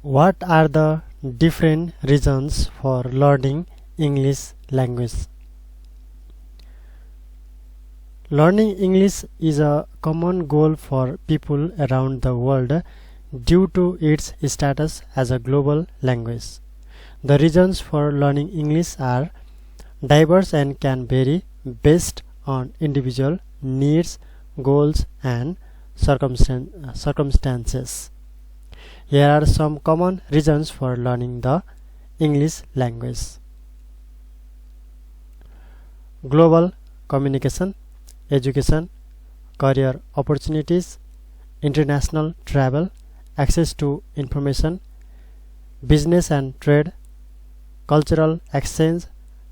What are the different reasons for learning English language? Learning English is a common goal for people around the world due to its status as a global language. The reasons for learning English are diverse and can vary based on individual needs, goals, and circumstances. Here are some common reasons for learning the English language. Global communication, education, career opportunities, international travel, access to information, business and trade, cultural exchange,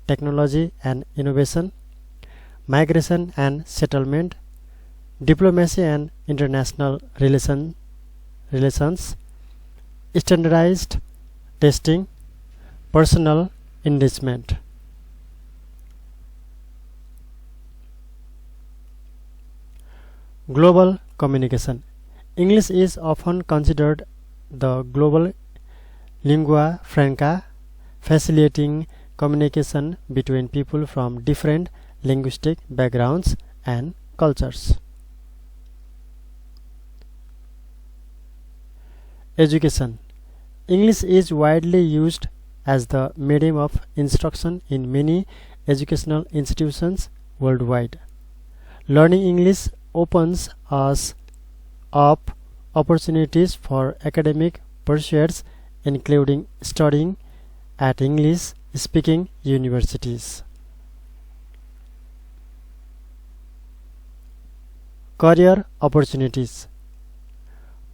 technology and innovation, migration and settlement, diplomacy and international relations, standardized testing, personal enrichment. Global communication. English is often considered the global lingua franca, facilitating communication between people from different linguistic backgrounds and cultures. Education. English is widely used as the medium of instruction in many educational institutions worldwide. Learning English opens us up opportunities for academic pursuits, including studying at English-speaking universities. Career opportunities.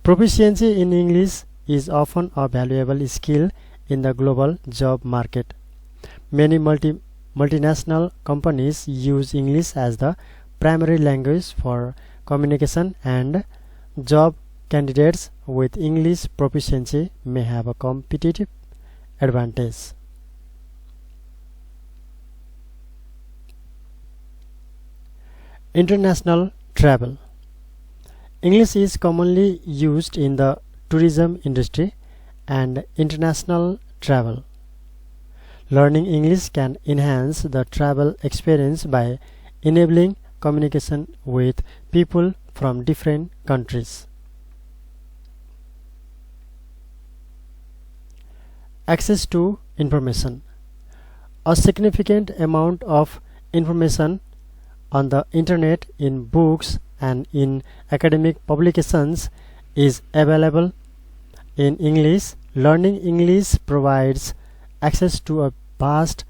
Proficiency in English is often a valuable skill in the global job market. Many multinational companies use English as the primary language for communication, and job candidates with English proficiency may have a competitive advantage. International travel. English is commonly used in the tourism industry and international travel. Learning English can enhance the travel experience by enabling communication with people from different countries. Access to information. A significant amount of information on the internet, in books, and in academic publications is available in English. Learning English provides access to a vast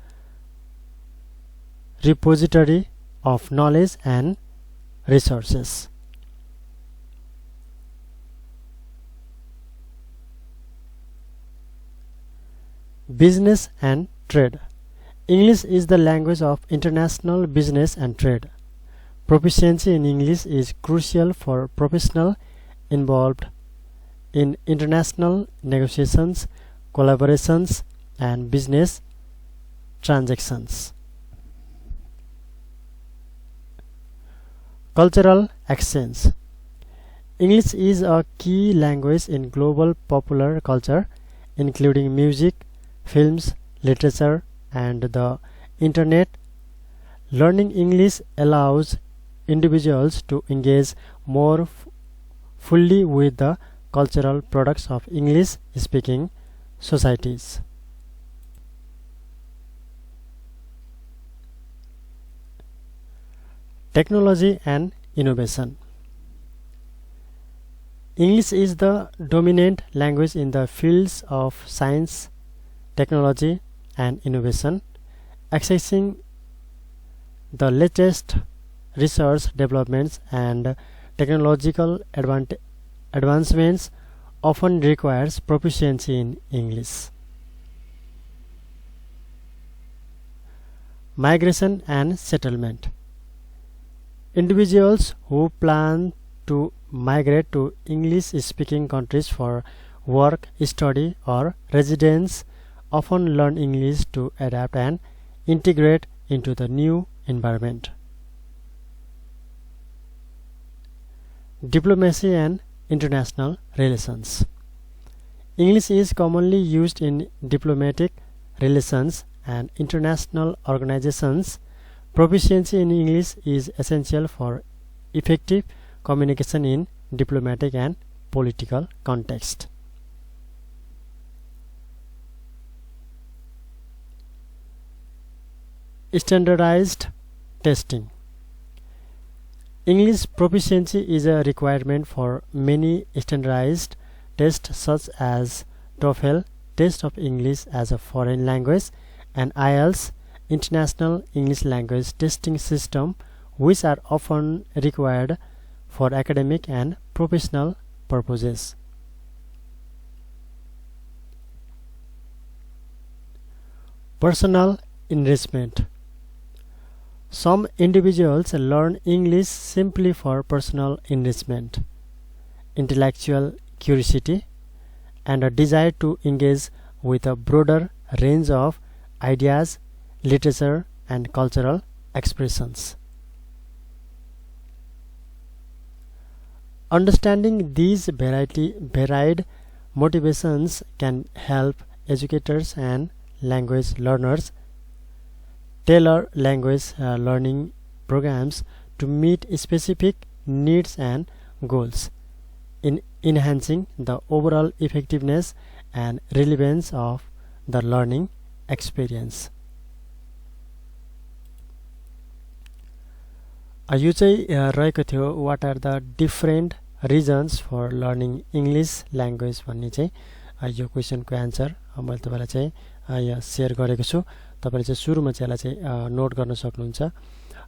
repository of knowledge and resources. Business and trade. English is the language of international business and trade. Proficiency in English is crucial for professionals involved in international negotiations, collaborations, and business transactions. Cultural exchange. English is a key language in global popular culture, including music, films, literature, and the internet. Learning English allows individuals to engage more fully with the cultural products of English-speaking societies. Technology and innovation. English is the dominant language in the fields of science, technology, and innovation. Accessing the latest research developments and technological advancements often requires proficiency in English. Migration and settlement. Individuals who plan to migrate to English-speaking countries for work, study, or residence often learn English to adapt and integrate into the new environment. Diplomacy and international relations. English is commonly used in diplomatic relations and international organizations. Proficiency in English is essential for effective communication in diplomatic and political context. Standardized testing. English proficiency is a requirement for many standardized tests such as TOEFL, Test of English as a Foreign Language, and IELTS, International English Language Testing System, which are often required for academic and professional purposes. Personal enrichment. Some individuals learn English simply for personal enrichment, intellectual curiosity, and a desire to engage with a broader range of ideas, literature, and cultural expressions. Understanding these varied motivations can help educators and language learners tailor language learning programs to meet specific needs and goals, in enhancing the overall effectiveness and relevance of the learning experience. यो चाहिँ रहेको थियो what are the different reasons for learning English language भन्ने चाहिँ यो क्वेशनको answer मैले तपाईलाई चाहिँ यहाँ शेयर गरेको छु। तपाईले चाहिँ सुरुमा चाहिँ यसलाई चाहिँ नोट गर्न सक्नुहुन्छ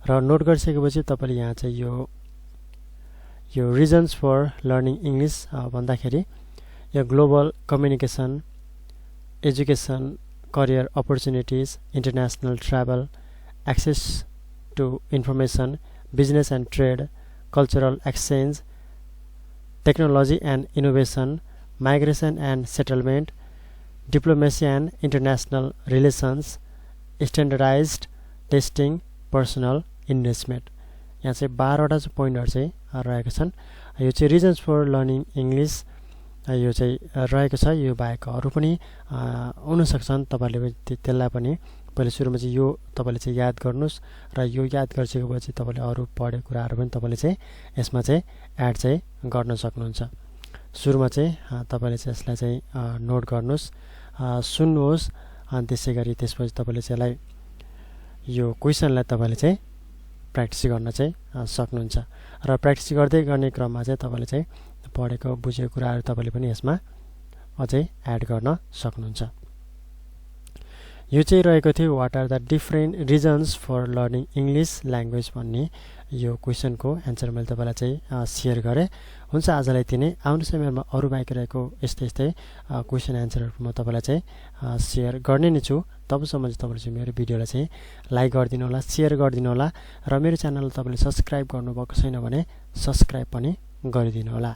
र नोट गरिसकेपछि तपाईले यहाँ चाहिँ यो reasons for learning English भन्दाखेरि यो global communication, education, career opportunities, international travel, access to information, business and trade, cultural exchange, technology and innovation, migration and settlement, diplomacy and international relations, standardized testing, personal enrichment. यहाँ चाहिँ 12 वटा पोइन्टहरु चाहिँ रहेका छन्। यो चाहिँ रिजन्स फर लर्निङ इंग्लिश यो चाहिँ रहेको छ। यो बाहेक अरु पनि हुन सक्छन्। तपाईले त्यसलाई पनि पहिले सुरुमा चाहिँ यो तपाईले चाहिँ याद गर्नुस् र यो याद गरिसकेपछि तपाईले अरु पढेको कुराहरु पनि तपाईले चाहिँ यसमा चाहिँ एड चाहिँ गर्न सक्नुहुन्छ। सुरुमा चाहिँ तपाईले चाहिँ यसलाई चाहिँ नोट गर्नुस्, सुन्नुहोस् अनि त्यसैगरी त्यसपछि तपाईले चाहिँ यसलाई यो क्वेशनलाई तपाईले चाहिँ प्र्याक्टिस गर्न चाहिँ सक्नुहुन्छ र प्र्याक्टिस गर्दै गर्ने क्रममा चाहिँ तपाईले चाहिँ पढेको बुझेको कुराहरु तपाईले पनि यसमा अझै एड गर्न सक्नुहुन्छ। यो चाहिँ रहेको थियो what are the different reasons for learning English language भन्ने यो क्वेशनको एन्सर मैले तपाईलाई चाहिँ शेयर गरे। हुन्छ आजलाई यति नै। आउने समयमा अरु बाँकी रहेको यस्तै क्वेशन एन्सरहरु म तपाईलाई चाहिँ शेयर गर्ने नै छु। तबसम्म चाहिँ तपाईले चाहिँ मेरो भिडियोलाई चाहिँ लाइक गरिदिनु होला, शेयर गरिदिनु होला र मेरो च्यानललाई तपाईले सब्स्क्राइब गर्नुभएको छैन भने सब्स्क्राइब पनि गरिदिनु होला।